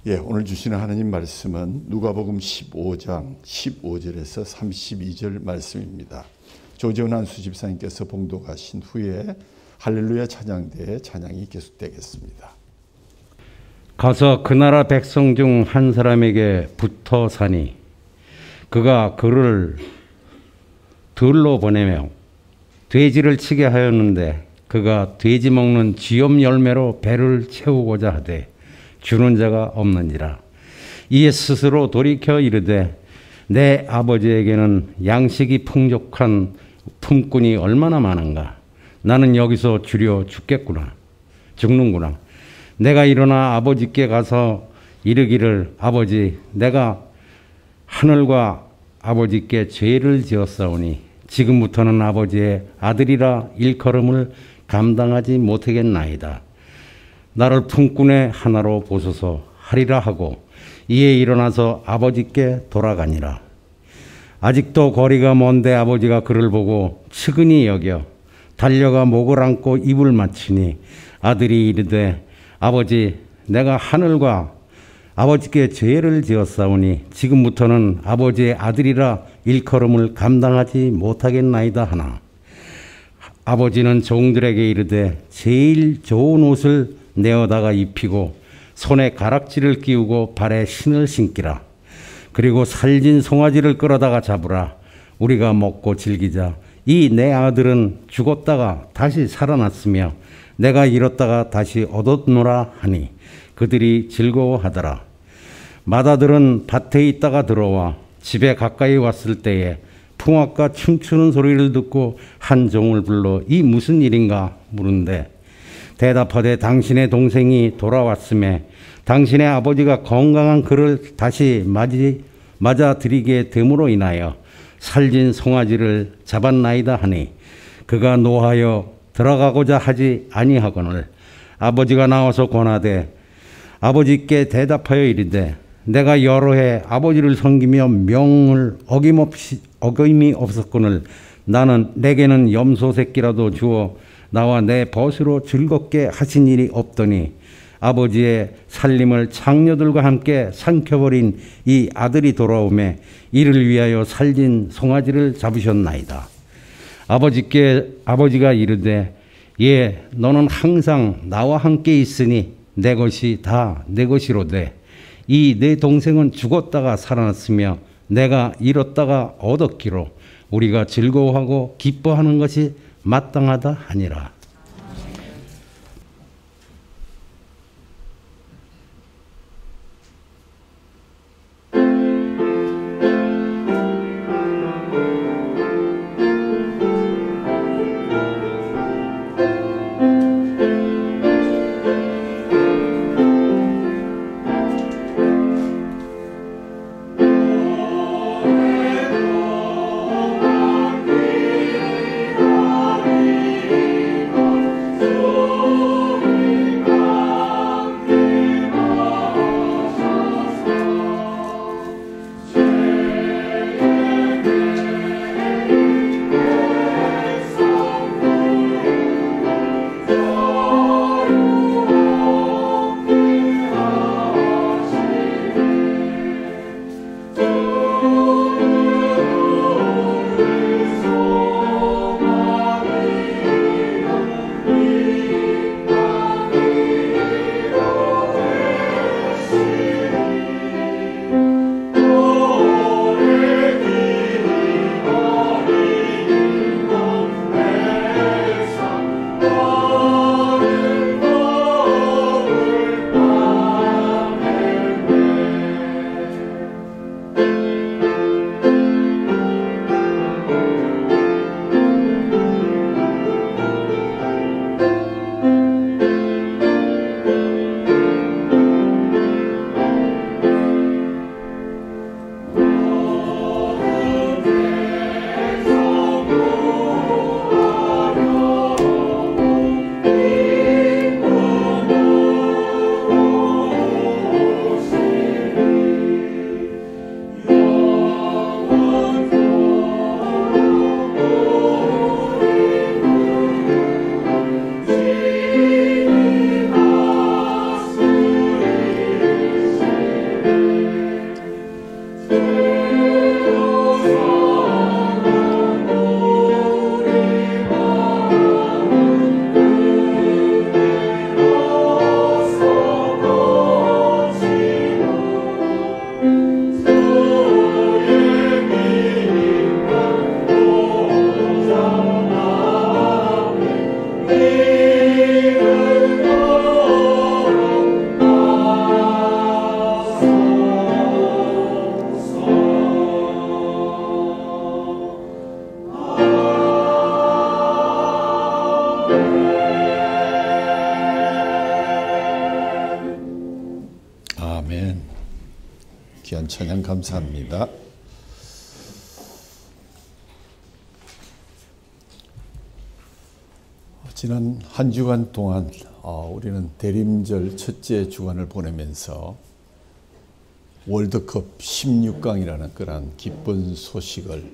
오늘 주시는 하나님 말씀은 누가복음 15장 15절에서 32절 말씀입니다. 조재훈 수집사님께서 봉독하신 후에 할렐루야 찬양대의 찬양이 계속되겠습니다. 가서 그 나라 백성 중 한 사람에게 붙어 사니 그가 그를 들로 보내며 돼지를 치게 하였는데 그가 돼지 먹는 쥐염 열매로 배를 채우고자 하되 주는 자가 없는지라. 이에 스스로 돌이켜 이르되 내 아버지에게는 양식이 풍족한 품꾼이 얼마나 많은가. 나는 여기서 주려 죽는구나. 내가 일어나 아버지께 가서 이르기를 아버지 내가 하늘과 아버지께 죄를 지었사오니 지금부터는 아버지의 아들이라 일컬음을 감당하지 못하겠나이다. 나를 품꾼의 하나로 보소서 하리라 하고 이에 일어나서 아버지께 돌아가니라. 아직도 거리가 먼데 아버지가 그를 보고 측은히 여겨 달려가 목을 안고 입을 맞추니 아들이 이르되 아버지 내가 하늘과 아버지께 죄를 지었사오니 지금부터는 아버지의 아들이라 일컬음을 감당하지 못하겠나이다 하나 아버지는 종들에게 이르되 제일 좋은 옷을 내어다가 입히고 손에 가락지를 끼우고 발에 신을 신기라. 그리고 살진 송아지를 끌어다가 잡으라. 우리가 먹고 즐기자. 이 내 아들은 죽었다가 다시 살아났으며 내가 잃었다가 다시 얻었노라 하니 그들이 즐거워하더라. 맏아들은 밭에 있다가 들어와 집에 가까이 왔을 때에 풍악과 춤추는 소리를 듣고 한 종을 불러 이 무슨 일인가 물은데 대답하되 당신의 동생이 돌아왔음에 당신의 아버지가 건강한 그를 다시 맞아들이게 됨으로 인하여 살진 송아지를 잡았나이다 하니 그가 노하여 들어가고자 하지 아니하거늘 아버지가 나와서 권하되 아버지께 대답하여 이르되 내가 여러 해 아버지를 섬기며 명을 어김이 없었거늘 나는 내게는 염소 새끼라도 주어 나와 내 벗으로 즐겁게 하신 일이 없더니 아버지의 살림을 장녀들과 함께 삼켜버린 이 아들이 돌아오매 이를 위하여 살진 송아지를 잡으셨나이다. 아버지가 이르되 너는 항상 나와 함께 있으니 내 것이 다 내 것이로되 이 내 동생은 죽었다가 살아났으며 내가 잃었다가 얻었기로 우리가 즐거워하고 기뻐하는 것이 마땅하다 하니라. 찬양 감사합니다. 지난 한 주간 동안 우리는 대림절 첫째 주간을 보내면서 월드컵 16강이라는 그런 기쁜 소식을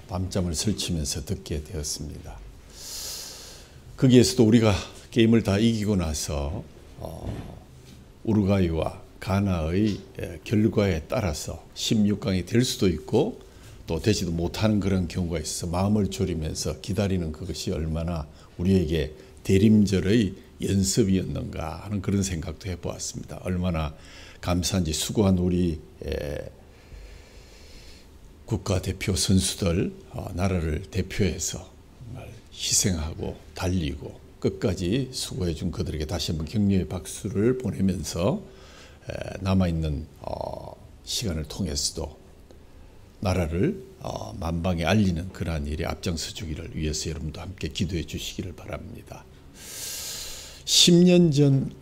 밤잠을 설치면서 듣게 되었습니다. 거기에서도 우리가 게임을 다 이기고 나서 우루과이와 가나의 결과에 따라서 16강이 될 수도 있고 또 되지도 못하는 그런 경우가 있어서 마음을 졸이면서 기다리는 그것이 얼마나 우리에게 대림절의 연습이었는가 하는 그런 생각도 해보았습니다. 얼마나 감사한지 수고한 우리 국가대표 선수들, 나라를 대표해서 정말 희생하고 달리고 끝까지 수고해 준 그들에게 다시 한번 격려의 박수를 보내면서 남아있는 시간을 통해서도 나라를 만방에 알리는 그러한 일에 앞장서 주기를 위해서 여러분도 함께 기도해 주시기를 바랍니다. 10년 전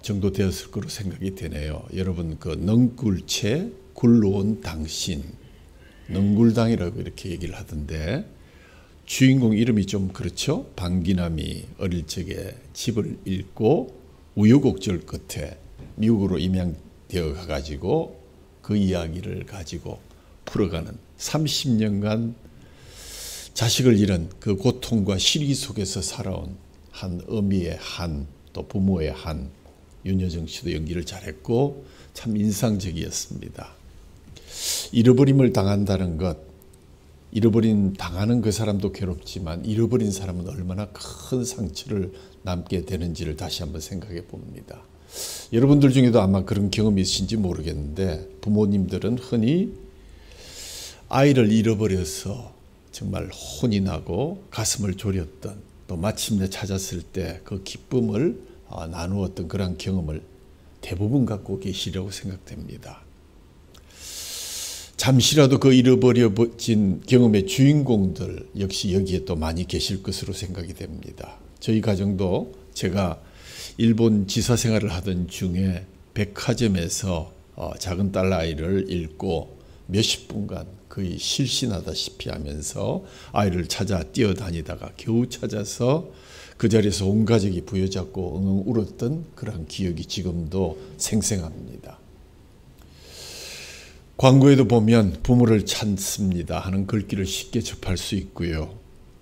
정도 되었을 거로 생각이 되네요. 여러분 그 넝굴채 굴러온 당신, 넝굴당이라고 이렇게 얘기를 하던데 주인공 이름이 좀 그렇죠. 방기남이 어릴 적에 집을 잃고 우여곡절 끝에 미국으로 임양되어 가지고 그 이야기를 가지고 풀어가는 30년간 자식을 잃은 그 고통과 시리 속에서 살아온 한 어미의 한, 또 부모의 한, 윤여정 씨도 연기를 잘했고 참 인상적이었습니다. 잃어버림을 당한다는 것, 당하는 그 사람도 괴롭지만 잃어버린 사람은 얼마나 큰 상처를 남게 되는지를 다시 한번 생각해 봅니다. 여러분들 중에도 아마 그런 경험이 있으신지 모르겠는데 부모님들은 흔히 아이를 잃어버려서 정말 혼이 나고 가슴을 졸였던, 또 마침내 찾았을 때 그 기쁨을 나누었던 그런 경험을 대부분 갖고 계시려고 생각됩니다. 잠시라도 그 잃어버려진 경험의 주인공들 역시 여기에 또 많이 계실 것으로 생각이 됩니다. 저희 가정도 제가 일본 지사 생활을 하던 중에 백화점에서 작은 딸아이를 잃고 몇십 분간 거의 실신하다시피 하면서 아이를 찾아 뛰어다니다가 겨우 찾아서 그 자리에서 온 가족이 부여잡고 엉엉 울었던 그런 기억이 지금도 생생합니다. 광고에도 보면 부모를 찾습니다 하는 글귀를 쉽게 접할 수 있고요.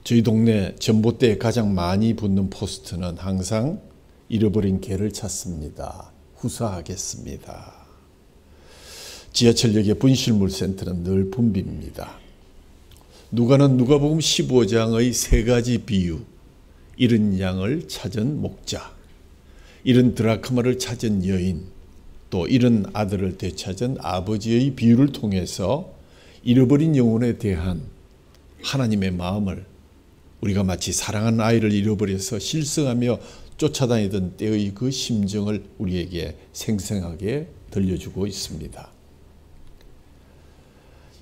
저희 동네 전봇대에 가장 많이 붙는 포스터는 항상 잃어버린 개를 찾습니다. 후사하겠습니다. 지하철역의 분실물센터는 늘 붐빕니다. 누가는 누가복음 15장의 세 가지 비유, 잃은 양을 찾은 목자, 잃은 드라크마를 찾은 여인, 또 잃은 아들을 되찾은 아버지의 비유를 통해서 잃어버린 영혼에 대한 하나님의 마음을 우리가 마치 사랑하는 아이를 잃어버려서 실성하며 쫓아다니던 때의 그 심정을 우리에게 생생하게 들려주고 있습니다.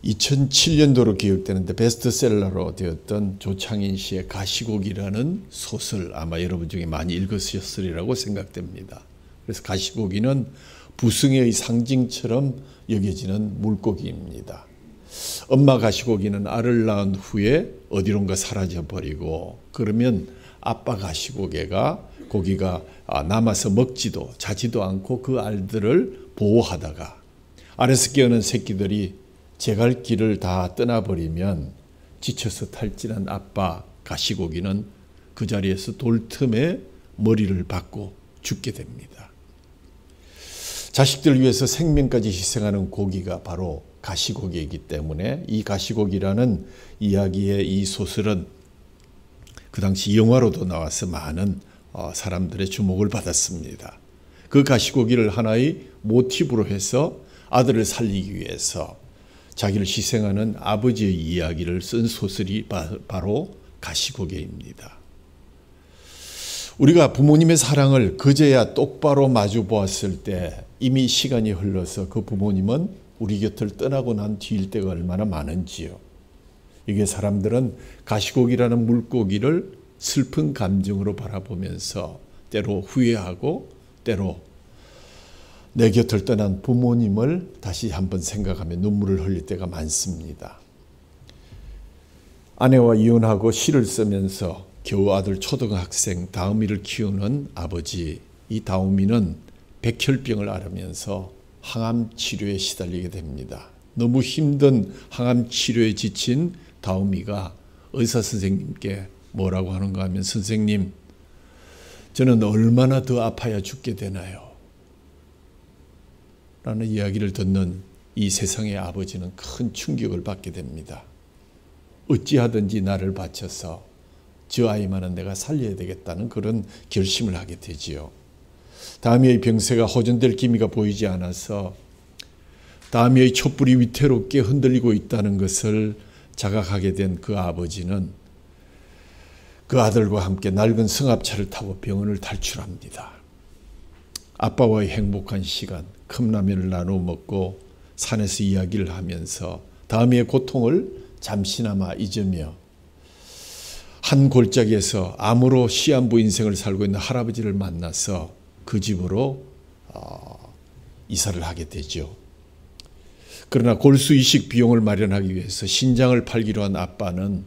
2007년도로 기억되는데 베스트셀러로 되었던 조창인 씨의 가시고기라는 소설, 아마 여러분 중에 많이 읽으셨으리라고 생각됩니다. 그래서 가시고기는 부승의 상징처럼 여겨지는 물고기입니다. 엄마 가시고기는 알을 낳은 후에 어디론가 사라져버리고, 그러면 아빠 가시고기가 남아서 먹지도 자지도 않고 그 알들을 보호하다가 알에서 깨어난 새끼들이 제갈 길을 다 떠나버리면 지쳐서 탈진한 아빠 가시고기는 그 자리에서 돌틈에 머리를 박고 죽게 됩니다. 자식들 위해서 생명까지 희생하는 고기가 바로 가시고기이기 때문에 이 가시고기라는 이야기의 이 소설은 그 당시 영화로도 나와서 많은 사람들의 주목을 받았습니다. 그 가시고기를 하나의 모티브로 해서 아들을 살리기 위해서 자기를 희생하는 아버지의 이야기를 쓴 소설이 바로 가시고기입니다. 우리가 부모님의 사랑을 그제야 똑바로 마주 보았을 때 이미 시간이 흘러서 그 부모님은 우리 곁을 떠나고 난 뒤일 때가 얼마나 많은지요. 이게 사람들은 가시고기라는 물고기를 슬픈 감정으로 바라보면서 때로 후회하고 때로 내 곁을 떠난 부모님을 다시 한번 생각하며 눈물을 흘릴 때가 많습니다. 아내와 이혼하고 시를 쓰면서 겨우 아들 초등학생 다음이를 키우는 아버지, 이 다음이는 백혈병을 앓으면서 항암 치료에 시달리게 됩니다. 너무 힘든 항암 치료에 지친 다음이가 의사 선생님께 뭐라고 하는가 하면, 선생님, 저는 얼마나 더 아파야 죽게 되나요? 라는 이야기를 듣는 이 세상의 아버지는 큰 충격을 받게 됩니다. 어찌하든지 나를 바쳐서 저 아이만은 내가 살려야 되겠다는 그런 결심을 하게 되지요. 다미의 병세가 호전될 기미가 보이지 않아서 다미의 촛불이 위태롭게 흔들리고 있다는 것을 자각하게 된 그 아버지는 그 아들과 함께 낡은 승합차를 타고 병원을 탈출합니다. 아빠와의 행복한 시간, 컵라면을 나누어 먹고 산에서 이야기를 하면서 다미의 고통을 잠시나마 잊으며 한 골짜기에서 암으로 시한부 인생을 살고 있는 할아버지를 만나서 그 집으로 이사를 하게 되죠. 그러나 골수 이식 비용을 마련하기 위해서 신장을 팔기로 한 아빠는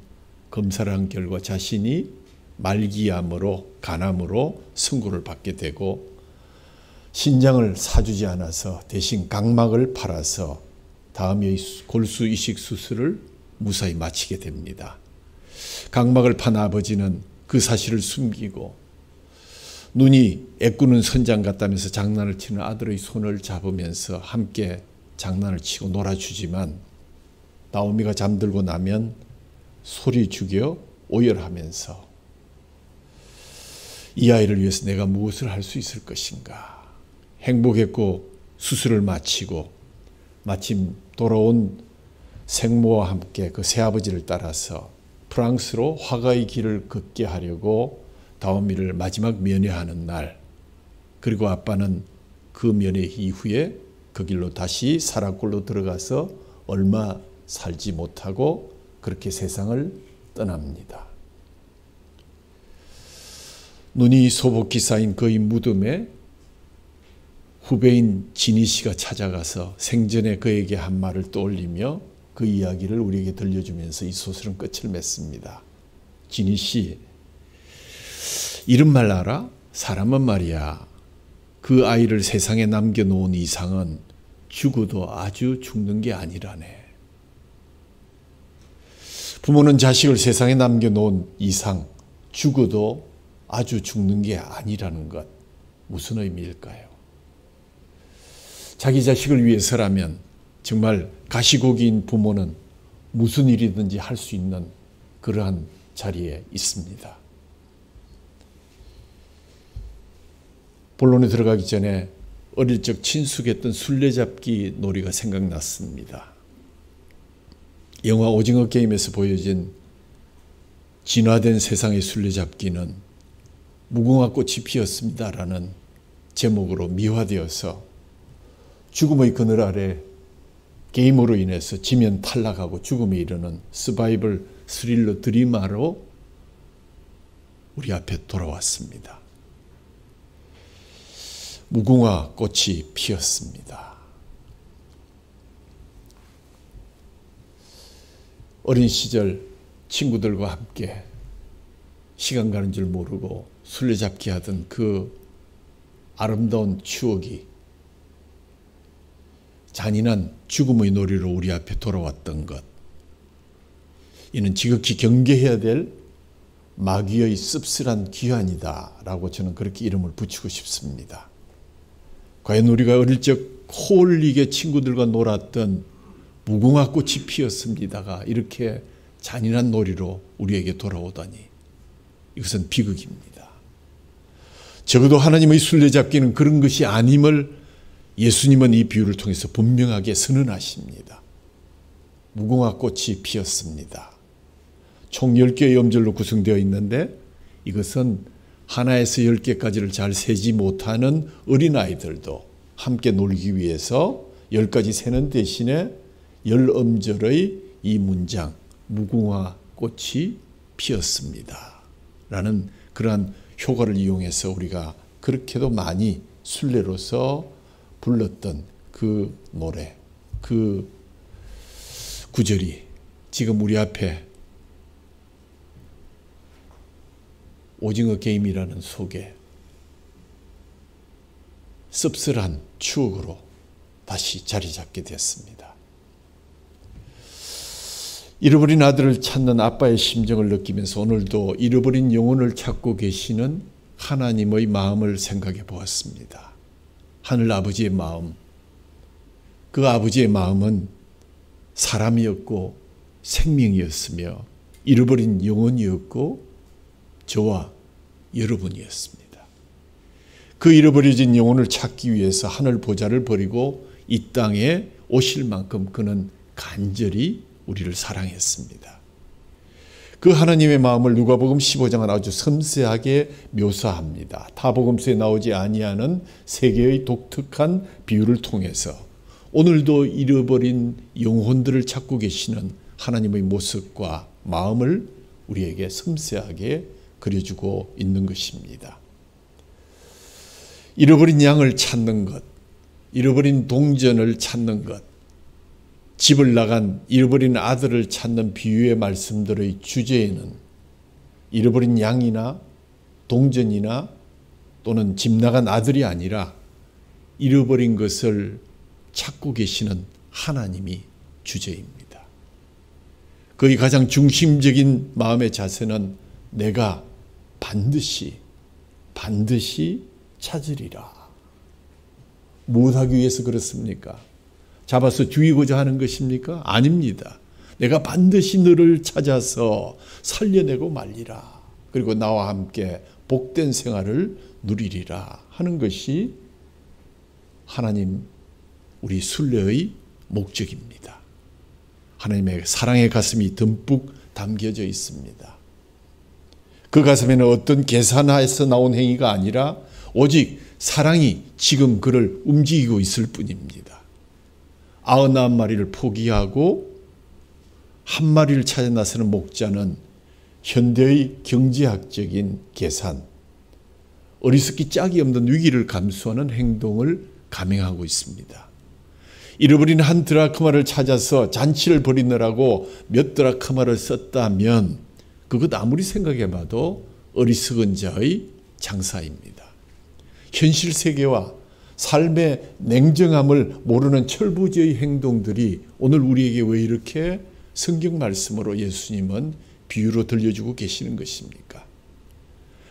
검사를 한 결과 자신이 말기암으로, 간암으로 선고를 받게 되고, 신장을 사주지 않아서 대신 각막을 팔아서 다음의 골수 이식 수술을 무사히 마치게 됩니다. 각막을 판 아버지는 그 사실을 숨기고 눈이 애꾸는 선장 같다면서 장난을 치는 아들의 손을 잡으면서 함께 장난을 치고 놀아주지만, 나오미가 잠들고 나면 소리 죽여 오열하면서 이 아이를 위해서 내가 무엇을 할 수 있을 것인가. 행복했고 수술을 마치고 마침 돌아온 생모와 함께 그 새아버지를 따라서 프랑스로 화가의 길을 걷게 하려고 다오미를 마지막 면회하는 날, 그리고 아빠는 그 면회 이후에 그 길로 다시 사라골로 들어가서 얼마 살지 못하고 그렇게 세상을 떠납니다. 눈이 소복히 쌓인 그의 무덤에 후배인 진희 씨가 찾아가서 생전에 그에게 한 말을 떠올리며 그 이야기를 우리에게 들려주면서 이 소설은 끝을 맺습니다. 진희 씨, 이런 말 알아? 사람은 말이야, 그 아이를 세상에 남겨놓은 이상은 죽어도 아주 죽는 게 아니라네. 부모는 자식을 세상에 남겨놓은 이상 죽어도 아주 죽는 게 아니라는 것, 무슨 의미일까요? 자기 자식을 위해서라면 정말 가시고기인 부모는 무슨 일이든지 할 수 있는 그러한 자리에 있습니다. 본론에 들어가기 전에 어릴 적 친숙했던 술래잡기 놀이가 생각났습니다. 영화 오징어 게임에서 보여진 진화된 세상의 술래잡기는 무궁화 꽃이 피었습니다라는 제목으로 미화되어서 죽음의 그늘 아래 게임으로 인해서 지면 탈락하고 죽음에 이르는 서바이벌 스릴러 드라마로 우리 앞에 돌아왔습니다. 무궁화 꽃이 피었습니다. 어린 시절 친구들과 함께 시간 가는 줄 모르고 술래잡기 하던 그 아름다운 추억이 잔인한 죽음의 놀이로 우리 앞에 돌아왔던 것, 이는 지극히 경계해야 될 마귀의 씁쓸한 귀환이다 라고 저는 그렇게 이름을 붙이고 싶습니다. 과연 우리가 어릴 적 호울리게 친구들과 놀았던 무궁화 꽃이 피었습니다가 이렇게 잔인한 놀이로 우리에게 돌아오다니, 이것은 비극입니다. 적어도 하나님의 술래잡기는 그런 것이 아님을 예수님은 이 비유를 통해서 분명하게 선언하십니다. 무궁화 꽃이 피었습니다. 총 10개의 음절로 구성되어 있는데 이것은 하나에서 10개까지를 잘 세지 못하는 어린아이들도 함께 놀기 위해서 10가지 세는 대신에 10음절의 이 문장, 무궁화 꽃이 피었습니다 라는 그러한 효과를 이용해서 우리가 그렇게도 많이 순례로서 불렀던 그 노래, 그 구절이 지금 우리 앞에 오징어 게임이라는 속에 씁쓸한 추억으로 다시 자리 잡게 됐습니다. 잃어버린 아들을 찾는 아빠의 심정을 느끼면서 오늘도 잃어버린 영혼을 찾고 계시는 하나님의 마음을 생각해 보았습니다. 하늘 아버지의 마음, 그 아버지의 마음은 사람이었고 생명이었으며 잃어버린 영혼이었고 저와 여러분이었습니다. 그 잃어버려진 영혼을 찾기 위해서 하늘 보좌를 버리고 이 땅에 오실 만큼 그는 간절히 우리를 사랑했습니다. 그 하나님의 마음을 누가복음 15장은 아주 섬세하게 묘사합니다. 타복음서에 나오지 아니하는 세 개의 독특한 비유를 통해서 오늘도 잃어버린 영혼들을 찾고 계시는 하나님의 모습과 마음을 우리에게 섬세하게 그려주고 있는 것입니다. 잃어버린 양을 찾는 것, 잃어버린 동전을 찾는 것, 집을 나간 잃어버린 아들을 찾는 비유의 말씀들의 주제에는 잃어버린 양이나 동전이나 또는 집 나간 아들이 아니라 잃어버린 것을 찾고 계시는 하나님이 주제입니다. 그의 가장 중심적인 마음의 자세는 내가 반드시 찾으리라. 무엇하기 위해서 그렇습니까? 잡아서 죽이고자 하는 것입니까? 아닙니다. 내가 반드시 너를 찾아서 살려내고 말리라. 그리고 나와 함께 복된 생활을 누리리라 하는 것이 하나님 우리 순례의 목적입니다. 하나님의 사랑의 가슴이 듬뿍 담겨져 있습니다. 그 가슴에는 어떤 계산하에서 나온 행위가 아니라 오직 사랑이 지금 그를 움직이고 있을 뿐입니다. 99마리를 포기하고 한 마리를 찾아 나서는 목자는 현대의 경제학적인 계산, 어리석기 짝이 없는 위기를 감수하는 행동을 감행하고 있습니다. 잃어버린 한 드라크마를 찾아서 잔치를 벌이느라고 몇 드라크마를 썼다면 그것 아무리 생각해봐도 어리석은 자의 장사입니다. 현실 세계와 삶의 냉정함을 모르는 철부지의 행동들이 오늘 우리에게 왜 이렇게 성경 말씀으로 예수님은 비유로 들려주고 계시는 것입니까?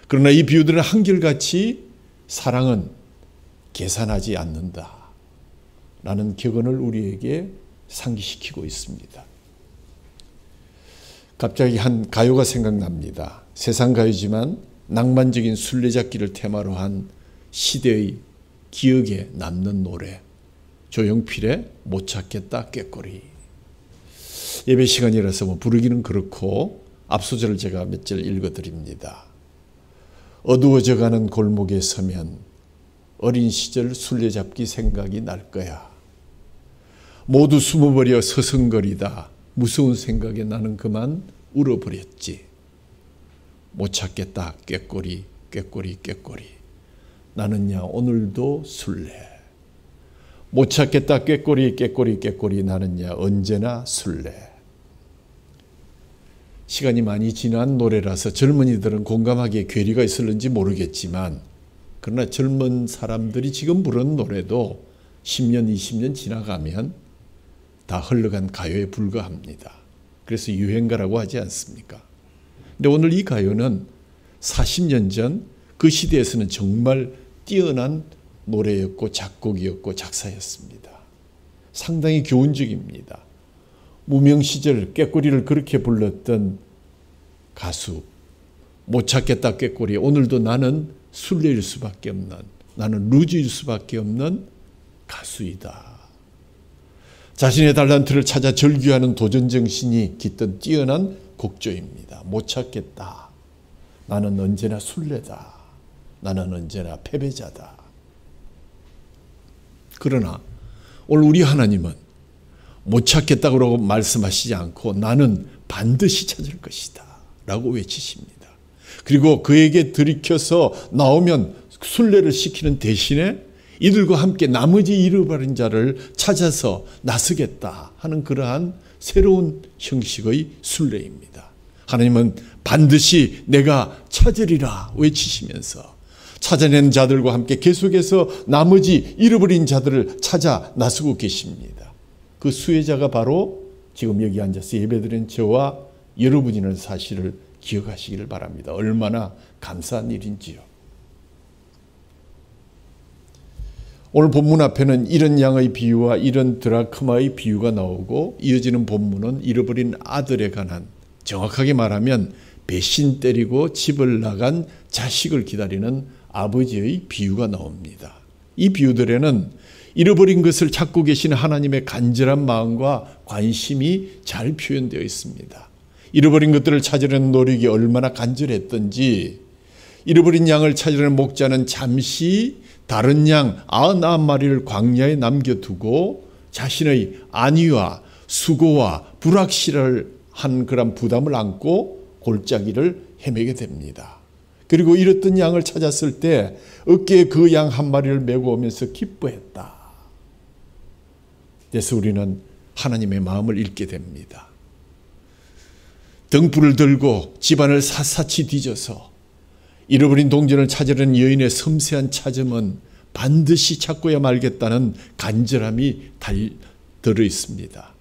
그러나 이 비유들은 한결같이 사랑은 계산하지 않는다 라는 격언을 우리에게 상기시키고 있습니다. 갑자기 한 가요가 생각납니다. 세상 가요지만 낭만적인 술래잡기를 테마로 한 시대의 기억에 남는 노래, 조용필의 못 찾겠다 꾀꼬리. 예배 시간이라서 부르기는 그렇고 앞소절을 제가 몇 절 읽어드립니다. 어두워져가는 골목에 서면 어린 시절 술래잡기 생각이 날 거야. 모두 숨어버려 서성거리다 무서운 생각에 나는 그만 울어버렸지. 못 찾겠다 꾀꼬리 꾀꼬리 꾀꼬리. 나는야 오늘도 술래. 못 찾겠다 꾀꼬리 꾀꼬리 꾀꼬리. 나는야 언제나 술래. 시간이 많이 지난 노래라서 젊은이들은 공감하기에 괴리가 있을는지 모르겠지만 그러나 젊은 사람들이 지금 부르는 노래도 10년 20년 지나가면 다 흘러간 가요에 불과합니다. 그래서 유행가라고 하지 않습니까? 근데 오늘 이 가요는 40년 전 그 시대에서는 정말 뛰어난 노래였고 작곡이었고 작사였습니다. 상당히 교훈적입니다. 무명 시절 꾀꼬리를 그렇게 불렀던 가수, 못 찾겠다 꾀꼬리. 오늘도 나는 술래일 수밖에 없는, 나는 루즈일 수밖에 없는 가수이다. 자신의 달란트를 찾아 절규하는 도전정신이 깃든 뛰어난 곡조입니다. 못 찾겠다. 나는 언제나 술래다. 나는 언제나 패배자다. 그러나 오늘 우리 하나님은 못 찾겠다고 말씀하시지 않고 나는 반드시 찾을 것이다 라고 외치십니다. 그리고 그에게 들이켜서 나오면 순례를 시키는 대신에 이들과 함께 나머지 잃어버린 자를 찾아서 나서겠다 하는 그러한 새로운 형식의 순례입니다. 하나님은 반드시 내가 찾으리라 외치시면서 찾아낸 자들과 함께 계속해서 나머지 잃어버린 자들을 찾아 나서고 계십니다. 그 수혜자가 바로 지금 여기 앉아서 예배드린 저와 여러분이라는 사실을 기억하시기를 바랍니다. 얼마나 감사한 일인지요. 오늘 본문 앞에는 이런 양의 비유와 이런 드라크마의 비유가 나오고 이어지는 본문은 잃어버린 아들에 관한, 정확하게 말하면 배신 때리고 집을 나간 자식을 기다리는 아버지의 비유가 나옵니다. 이 비유들에는 잃어버린 것을 찾고 계신 하나님의 간절한 마음과 관심이 잘 표현되어 있습니다. 잃어버린 것들을 찾으려는 노력이 얼마나 간절했던지, 잃어버린 양을 찾으려는 목자는 잠시 다른 양 99마리를 광야에 남겨두고 자신의 안위와 수고와 불확실한 그런 부담을 안고 골짜기를 헤매게 됩니다. 그리고 잃었던 양을 찾았을 때 어깨에 그 양 한 마리를 메고 오면서 기뻐했다. 그래서 우리는 하나님의 마음을 읽게 됩니다. 등불을 들고 집안을 샅샅이 뒤져서 잃어버린 동전을 찾으려는 여인의 섬세한 찾음은 반드시 찾고야 말겠다는 간절함이 들어 있습니다.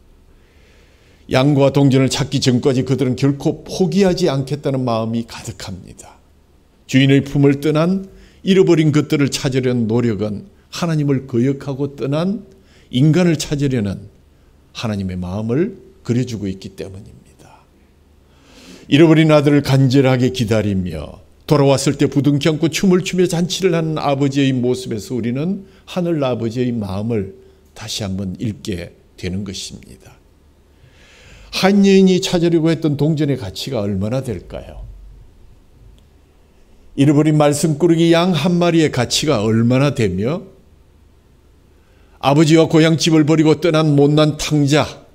양과 동전을 찾기 전까지 그들은 결코 포기하지 않겠다는 마음이 가득합니다. 주인의 품을 떠난 잃어버린 것들을 찾으려는 노력은 하나님을 거역하고 떠난 인간을 찾으려는 하나님의 마음을 그려주고 있기 때문입니다. 잃어버린 아들을 간절하게 기다리며 돌아왔을 때 부둥켜 안고 춤을 추며 잔치를 하는 아버지의 모습에서 우리는 하늘 아버지의 마음을 다시 한번 읽게 되는 것입니다. 한 여인이 찾으려고 했던 동전의 가치가 얼마나 될까요? 잃어버린 말씀꾸러기 양 한 마리의 가치가 얼마나 되며 아버지와 고향집을 버리고 떠난 못난 탕자,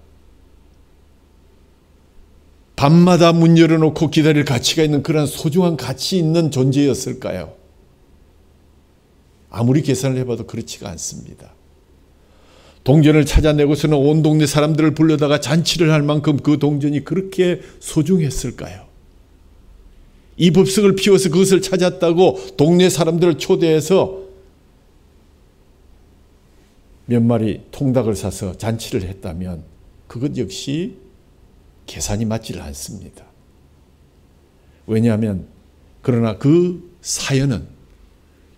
밤마다 문 열어놓고 기다릴 가치가 있는 그런 소중한 가치 있는 존재였을까요? 아무리 계산을 해봐도 그렇지가 않습니다. 동전을 찾아내고서는 온 동네 사람들을 불러다가 잔치를 할 만큼 그 동전이 그렇게 소중했을까요? 이 법석을 피워서 그것을 찾았다고 동네 사람들을 초대해서 몇 마리 통닭을 사서 잔치를 했다면 그것 역시 계산이 맞지를 않습니다. 왜냐하면 그러나 그 사연은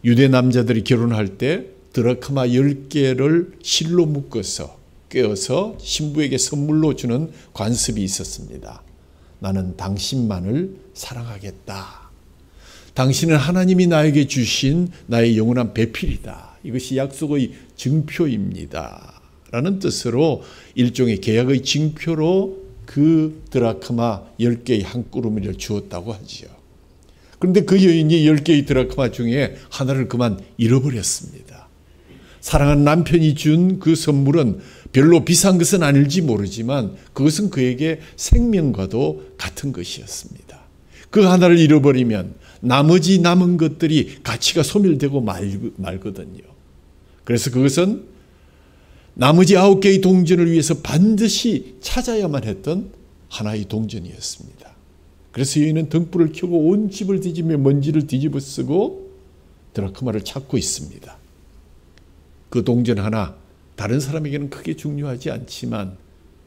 유대 남자들이 결혼할 때 드라크마 10개를 실로 묶어서 꿰어서 신부에게 선물로 주는 관습이 있었습니다. 나는 당신만을 사랑하겠다. 당신은 하나님이 나에게 주신 나의 영원한 배필이다. 이것이 약속의 증표입니다. 라는 뜻으로 일종의 계약의 증표로 그 드라크마 10개의 한 꾸러미를 주었다고 하지요. 그런데 그 여인이 10개의 드라크마 중에 하나를 그만 잃어버렸습니다. 사랑하는 남편이 준 그 선물은 별로 비싼 것은 아닐지 모르지만 그것은 그에게 생명과도 같은 것이었습니다. 그 하나를 잃어버리면 나머지 남은 것들이 가치가 소멸되고 말거든요. 그래서 그것은 나머지 9개의 동전을 위해서 반드시 찾아야만 했던 하나의 동전이었습니다. 그래서 여인은 등불을 켜고 온 집을 뒤지며 먼지를 뒤집어 쓰고 드라크마를 찾고 있습니다. 그 동전 하나 다른 사람에게는 크게 중요하지 않지만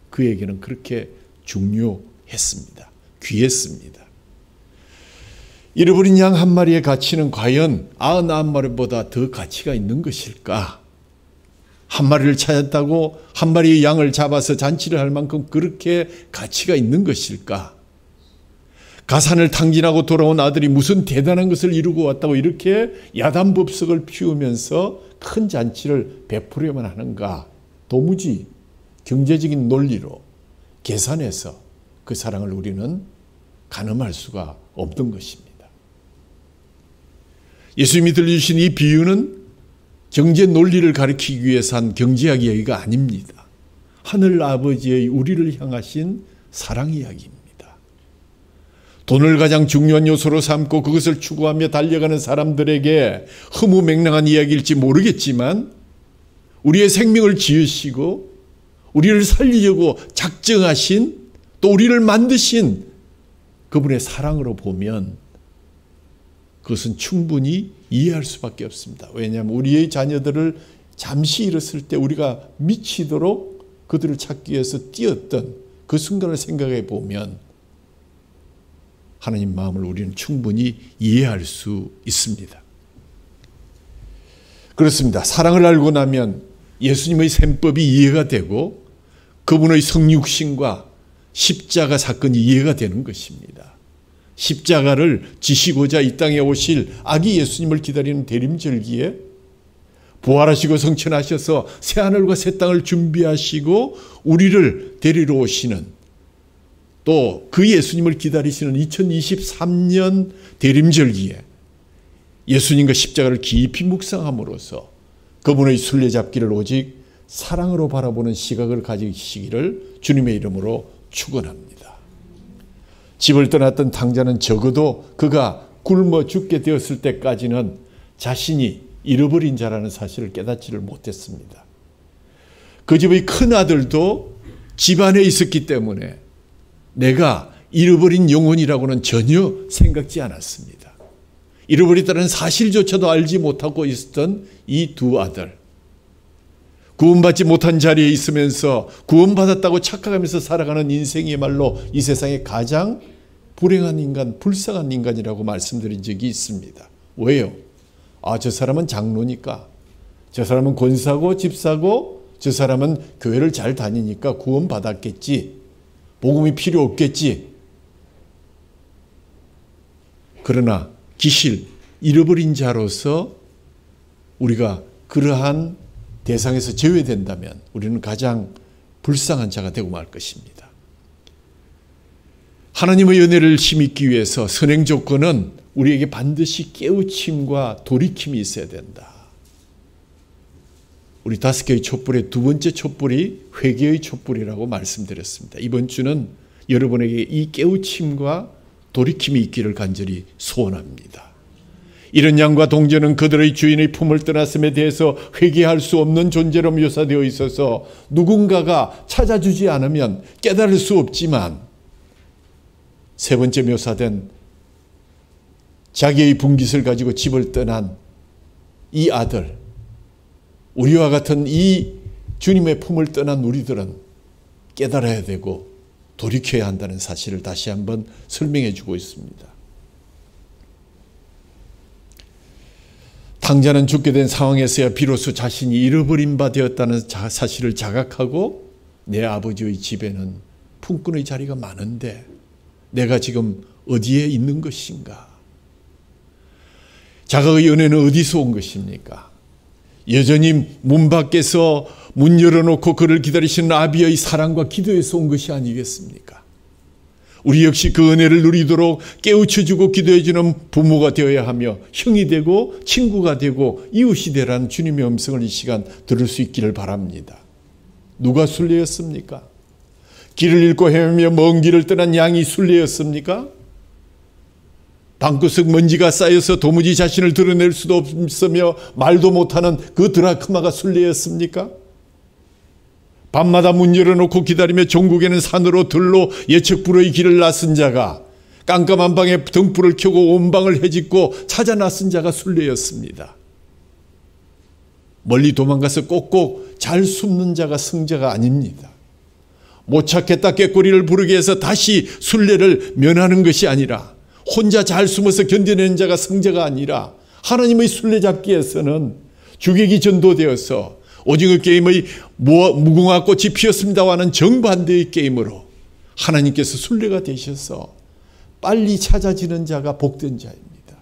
그에게는 그렇게 중요했습니다. 귀했습니다. 잃어버린 양 한 마리의 가치는 과연 99마리보다 더 가치가 있는 것일까? 한 마리를 찾았다고 한 마리의 양을 잡아서 잔치를 할 만큼 그렇게 가치가 있는 것일까? 가산을 탕진하고 돌아온 아들이 무슨 대단한 것을 이루고 왔다고 이렇게 야단법석을 피우면서 큰 잔치를 베풀려만 하는가? 도무지 경제적인 논리로 계산해서 그 사랑을 우리는 가늠할 수가 없던 것입니다. 예수님이 들려주신 이 비유는 경제 논리를 가리키기 위해서 한 경제학 이야기가 아닙니다. 하늘 아버지의 우리를 향하신 사랑 이야기입니다. 돈을 가장 중요한 요소로 삼고 그것을 추구하며 달려가는 사람들에게 허무맹랑한 이야기일지 모르겠지만 우리의 생명을 지으시고 우리를 살리려고 작정하신 또 우리를 만드신 그분의 사랑으로 보면 그것은 충분히 이해할 수밖에 없습니다. 왜냐하면 우리의 자녀들을 잠시 잃었을 때 우리가 미치도록 그들을 찾기 위해서 뛰었던 그 순간을 생각해 보면 하나님 마음을 우리는 충분히 이해할 수 있습니다. 그렇습니다. 사랑을 알고 나면 예수님의 셈법이 이해가 되고 그분의 성육신과 십자가 사건이 이해가 되는 것입니다. 십자가를 지시고자 이 땅에 오실 아기 예수님을 기다리는 대림절기에 부활하시고 성천하셔서 새하늘과 새 땅을 준비하시고 우리를 데리러 오시는 또 그 예수님을 기다리시는 2023년 대림절기에 예수님과 십자가를 깊이 묵상함으로써 그분의 순례잡기를 오직 사랑으로 바라보는 시각을 가지시기를 주님의 이름으로 축원합니다. 집을 떠났던 탕자는 적어도 그가 굶어 죽게 되었을 때까지는 자신이 잃어버린 자라는 사실을 깨닫지를 못했습니다. 그 집의 큰 아들도 집안에 있었기 때문에 내가 잃어버린 영혼이라고는 전혀 생각지 않았습니다. 잃어버렸다는 사실조차도 알지 못하고 있었던 이 두 아들. 구원받지 못한 자리에 있으면서 구원받았다고 착각하면서 살아가는 인생이야말로 이 세상에 가장 불행한 인간, 불쌍한 인간이라고 말씀드린 적이 있습니다. 왜요? 저 사람은 장로니까, 저 사람은 권사고 집사고, 저 사람은 교회를 잘 다니니까 구원받았겠지, 복음이 필요 없겠지. 그러나 기실, 잃어버린 자로서 우리가 그러한 대상에서 제외된다면 우리는 가장 불쌍한 자가 되고 말 것입니다. 하나님의 은혜를 힘입기 위해서 선행 조건은 우리에게 반드시 깨우침과 돌이킴이 있어야 된다. 우리 5개의 촛불의 두 번째 촛불이 회개의 촛불이라고 말씀드렸습니다. 이번 주는 여러분에게 이 깨우침과 돌이킴이 있기를 간절히 소원합니다. 이런 양과 동전은 그들의 주인의 품을 떠났음에 대해서 회개할 수 없는 존재로 묘사되어 있어서 누군가가 찾아주지 않으면 깨달을 수 없지만, 세 번째 묘사된 자기의 분깃을 가지고 집을 떠난 이 아들, 우리와 같은 이 주님의 품을 떠난 우리들은 깨달아야 되고 돌이켜야 한다는 사실을 다시 한번 설명해 주고 있습니다. 탕자는 죽게 된 상황에서야 비로소 자신이 잃어버린 바 되었다는 사실을 자각하고 내 아버지의 집에는 품꾼의 자리가 많은데 내가 지금 어디에 있는 것인가? 자각의 은혜는 어디서 온 것입니까? 여전히 문 밖에서 문 열어놓고 그를 기다리시는 아비의 사랑과 기도에서 온 것이 아니겠습니까? 우리 역시 그 은혜를 누리도록 깨우쳐주고 기도해주는 부모가 되어야 하며 형이 되고 친구가 되고 이웃이 되라는 주님의 음성을 이 시간 들을 수 있기를 바랍니다. 누가 순례였습니까? 길을 잃고 헤매며 먼 길을 떠난 양이 순례였습니까? 방구석 먼지가 쌓여서 도무지 자신을 드러낼 수도 없으며 말도 못하는 그 드라크마가 순례였습니까? 밤마다 문 열어놓고 기다리며 종국에는 산으로 들로 예측불의 길을 나선 자가 깜깜한 방에 등불을 켜고 온 방을 헤집고 찾아 나선 자가 순례였습니다. 멀리 도망가서 꼭꼭 잘 숨는 자가 승자가 아닙니다. 못 찾겠다 꾀꼬리를 부르게 해서 다시 순례를 면하는 것이 아니라 혼자 잘 숨어서 견뎌내는 자가 승자가 아니라 하나님의 순례잡기에서는 주객이 전도되어서 오징어 게임의 무궁화 꽃이 피었습니다와는 정반대의 게임으로 하나님께서 순례가 되셔서 빨리 찾아지는 자가 복된 자입니다.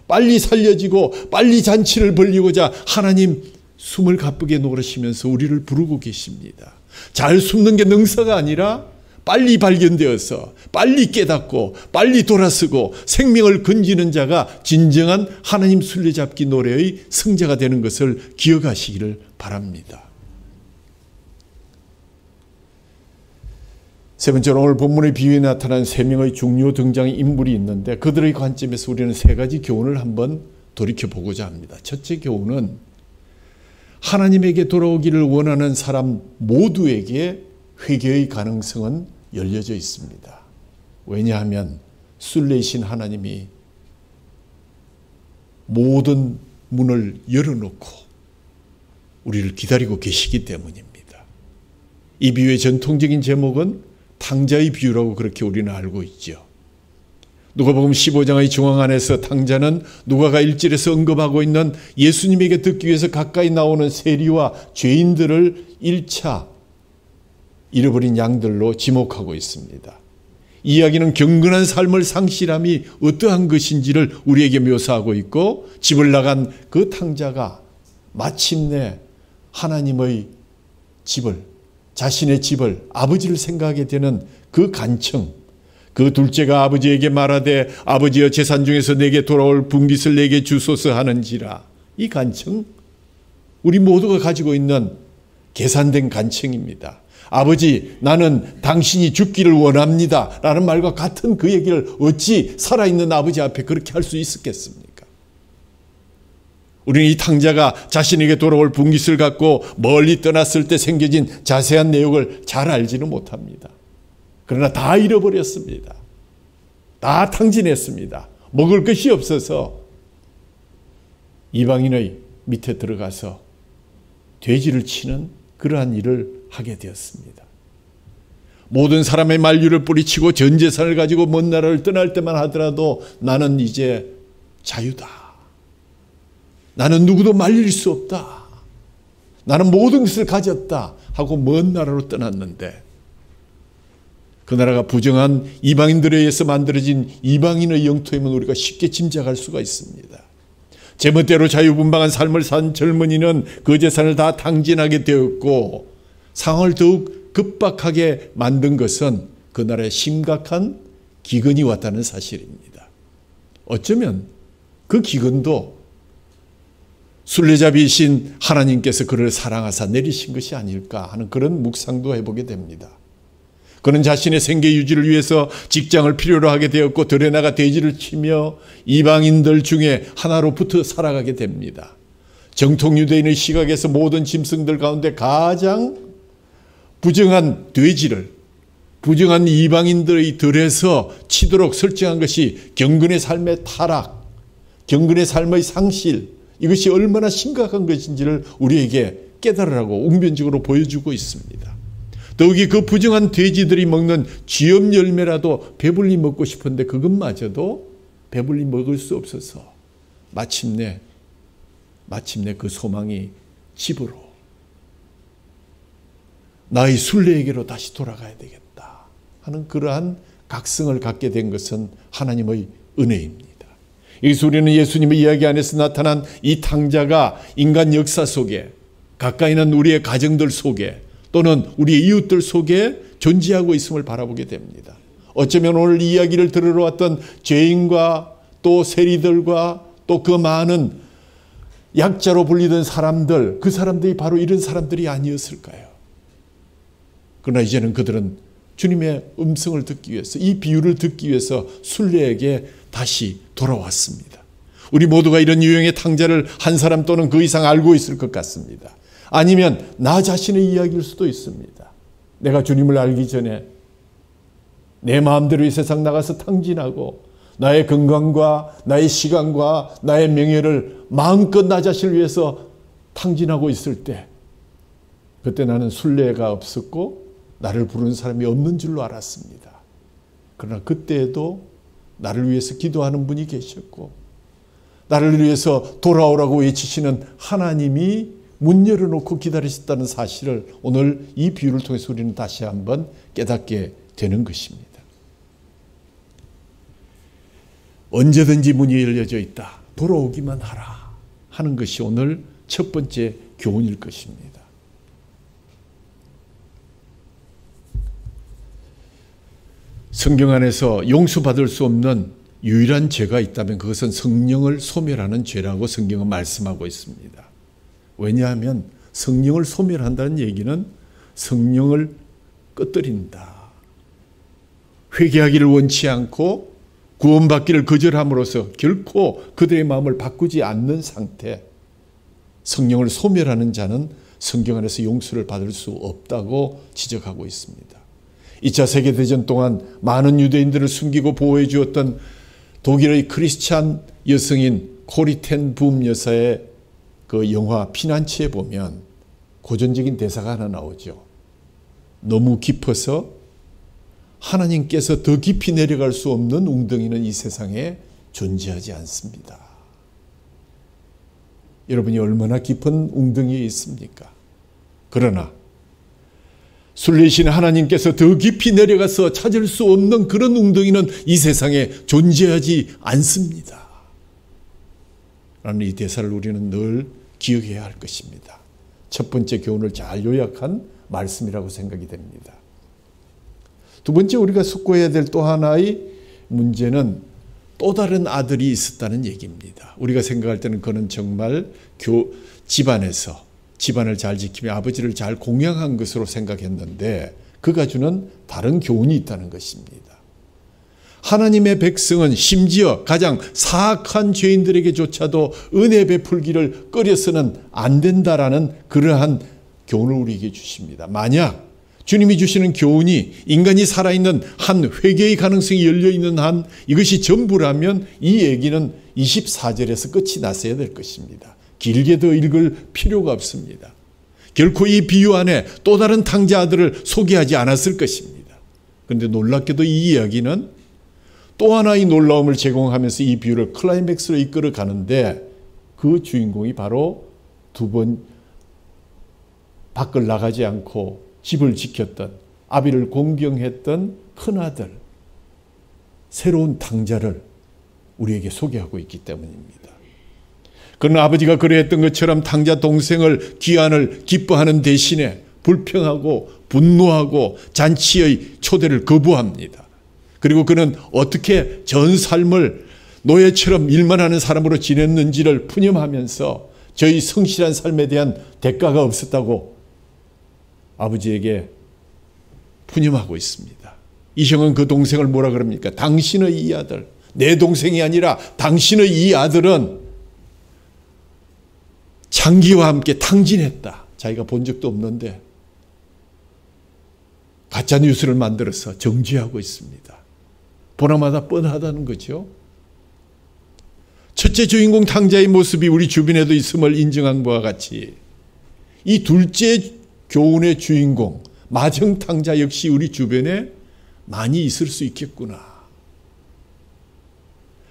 빨리 살려지고 빨리 잔치를 벌리고자 하나님 숨을 가쁘게 노르시면서 우리를 부르고 계십니다. 잘 숨는 게 능사가 아니라 빨리 발견되어서 빨리 깨닫고 빨리 돌아서고 생명을 건지는 자가 진정한 하나님 순례잡기 노래의 승자가 되는 것을 기억하시기를 바랍니다. 세 번째로 오늘 본문의 비유에 나타난 세 명의 중요 등장 인물이 있는데 그들의 관점에서 우리는 세 가지 교훈을 한번 돌이켜보고자 합니다. 첫째 교훈은 하나님에게 돌아오기를 원하는 사람 모두에게 회개의 가능성은 열려져 있습니다. 왜냐하면 순례이신 하나님이 모든 문을 열어놓고 우리를 기다리고 계시기 때문입니다. 이 비유의 전통적인 제목은 탕자의 비유라고 그렇게 우리는 알고 있죠. 누가복음 15장의 중앙 안에서 탕자는 누가가 1절에서 언급하고 있는 예수님에게 듣기 위해서 가까이 나오는 세리와 죄인들을 1차 잃어버린 양들로 지목하고 있습니다. 이 이야기는 경건한 삶을 상실함이 어떠한 것인지를 우리에게 묘사하고 있고 집을 나간 그 탕자가 마침내 하나님의 집을, 자신의 집을, 아버지를 생각하게 되는 그 간청, 그 둘째가 아버지에게 말하되 아버지여 재산 중에서 내게 돌아올 분깃을 내게 주소서 하는지라. 이 간청, 우리 모두가 가지고 있는 계산된 간청입니다. 아버지, 나는 당신이 죽기를 원합니다 라는 말과 같은 그 얘기를 어찌 살아있는 아버지 앞에 그렇게 할 수 있었겠습니까? 우리는 이 탕자가 자신에게 돌아올 분깃을 갖고 멀리 떠났을 때 생겨진 자세한 내용을 잘 알지는 못합니다. 그러나 다 잃어버렸습니다. 다 탕진했습니다. 먹을 것이 없어서 이방인의 밑에 들어가서 돼지를 치는 그러한 일을 하게 되었습니다. 모든 사람의 만류를 뿌리치고 전 재산을 가지고 먼 나라를 떠날 때만 하더라도 나는 이제 자유다. 나는 누구도 말릴 수 없다. 나는 모든 것을 가졌다 하고 먼 나라로 떠났는데 그 나라가 부정한 이방인들에 의해서 만들어진 이방인의 영토임은 우리가 쉽게 짐작할 수가 있습니다. 제멋대로 자유분방한 삶을 산 젊은이는 그 재산을 다 탕진하게 되었고 상황을 더욱 급박하게 만든 것은 그 나라에 심각한 기근이 왔다는 사실입니다. 어쩌면 그 기근도 순례자비이신 하나님께서 그를 사랑하사 내리신 것이 아닐까 하는 그런 묵상도 해보게 됩니다. 그는 자신의 생계 유지를 위해서 직장을 필요로 하게 되었고 들에 나가 돼지를 치며 이방인들 중에 하나로부터 살아가게 됩니다. 정통 유대인의 시각에서 모든 짐승들 가운데 가장 부정한 돼지를 부정한 이방인들의 들에서 치도록 설정한 것이 경건의 삶의 타락, 경건의 삶의 상실, 이것이 얼마나 심각한 것인지를 우리에게 깨달으라고 웅변적으로 보여주고 있습니다. 더욱이 그 부정한 돼지들이 먹는 쥐염 열매라도 배불리 먹고 싶은데 그것마저도 배불리 먹을 수 없어서 마침내 그 소망이 집으로 나의 순례에게로 다시 돌아가야 되겠다 하는 그러한 각성을 갖게 된 것은 하나님의 은혜입니다. 여기서 우리는 예수님의 이야기 안에서 나타난 이 탕자가 인간 역사 속에 가까이는 우리의 가정들 속에 또는 우리의 이웃들 속에 존재하고 있음을 바라보게 됩니다. 어쩌면 오늘 이 이야기를 들으러 왔던 죄인과 또 세리들과 또 그 많은 약자로 불리던 사람들, 그 사람들이 바로 이런 사람들이 아니었을까요? 그러나 이제는 그들은 주님의 음성을 듣기 위해서, 이 비유를 듣기 위해서 순례에게 다시 돌아왔습니다. 우리 모두가 이런 유형의 탕자를 한 사람 또는 그 이상 알고 있을 것 같습니다. 아니면 나 자신의 이야기일 수도 있습니다. 내가 주님을 알기 전에 내 마음대로 이 세상 나가서 탕진하고 나의 건강과 나의 시간과 나의 명예를 마음껏 나 자신을 위해서 탕진하고 있을 때 그때 나는 순례가 없었고 나를 부르는 사람이 없는 줄로 알았습니다. 그러나 그때에도 나를 위해서 기도하는 분이 계셨고 나를 위해서 돌아오라고 외치시는 하나님이 문 열어놓고 기다리셨다는 사실을 오늘 이 비유를 통해서 우리는 다시 한번 깨닫게 되는 것입니다. 언제든지 문이 열려져 있다. 돌아오기만 하라 하는 것이 오늘 첫 번째 교훈일 것입니다. 성경 안에서 용서받을 수 없는 유일한 죄가 있다면 그것은 성령을 소멸하는 죄라고 성경은 말씀하고 있습니다. 왜냐하면 성령을 소멸한다는 얘기는 성령을 꺼뜨린다. 회개하기를 원치 않고 구원받기를 거절함으로써 결코 그들의 마음을 바꾸지 않는 상태, 성령을 소멸하는 자는 성경 안에서 용서를 받을 수 없다고 지적하고 있습니다. 2차 세계대전 동안 많은 유대인들을 숨기고 보호해 주었던 독일의 크리스찬 여성인 코리 텐 붐 여사의 그 영화 피난처에 보면 고전적인 대사가 하나 나오죠. 너무 깊어서 하나님께서 더 깊이 내려갈 수 없는 웅덩이는 이 세상에 존재하지 않습니다. 여러분이 얼마나 깊은 웅덩이에 있습니까? 그러나 순례신 하나님께서 더 깊이 내려가서 찾을 수 없는 그런 웅덩이는 이 세상에 존재하지 않습니다. 라는 이 대사를 우리는 늘 기억해야 할 것입니다. 첫 번째 교훈을 잘 요약한 말씀이라고 생각이 됩니다. 두 번째 우리가 숙고해야 될 또 하나의 문제는 또 다른 아들이 있었다는 얘기입니다. 우리가 생각할 때는 그는 정말 집안에서 집안을 잘 지키며 아버지를 잘 공양한 것으로 생각했는데 그가 주는 다른 교훈이 있다는 것입니다. 하나님의 백성은 심지어 가장 사악한 죄인들에게조차도 은혜 베풀기를 꺼려서는 안 된다라는 그러한 교훈을 우리에게 주십니다. 만약 주님이 주시는 교훈이 인간이 살아있는 한 회개의 가능성이 열려있는 한 이것이 전부라면 이 얘기는 24절에서 끝이 났어야 될 것입니다. 길게 더 읽을 필요가 없습니다. 결코 이 비유 안에 또 다른 탕자 아들을 소개하지 않았을 것입니다. 그런데 놀랍게도 이 이야기는 또 하나의 놀라움을 제공하면서 이 비유를 클라이맥스로 이끌어 가는데 그 주인공이 바로 두 번 밖을 나가지 않고 집을 지켰던 아비를 공경했던 큰아들, 새로운 탕자를 우리에게 소개하고 있기 때문입니다. 그러나 아버지가 그래했던 것처럼 탕자 동생을 귀환을 기뻐하는 대신에 불평하고 분노하고 잔치의 초대를 거부합니다. 그리고 그는 어떻게 전 삶을 노예처럼 일만 하는 사람으로 지냈는지를 푸념하면서 저희 성실한 삶에 대한 대가가 없었다고 아버지에게 푸념하고 있습니다. 이 형은 그 동생을 뭐라 그럽니까? 당신의 이 아들, 내 동생이 아니라 당신의 이 아들은 장기와 함께 탕진했다. 자기가 본 적도 없는데 가짜 뉴스를 만들어서 정죄하고 있습니다. 보나마나 뻔하다는 거죠. 첫째 주인공 탕자의 모습이 우리 주변에도 있음을 인정한 바와 같이 이 둘째 교훈의 주인공 마정탕자 역시 우리 주변에 많이 있을 수 있겠구나.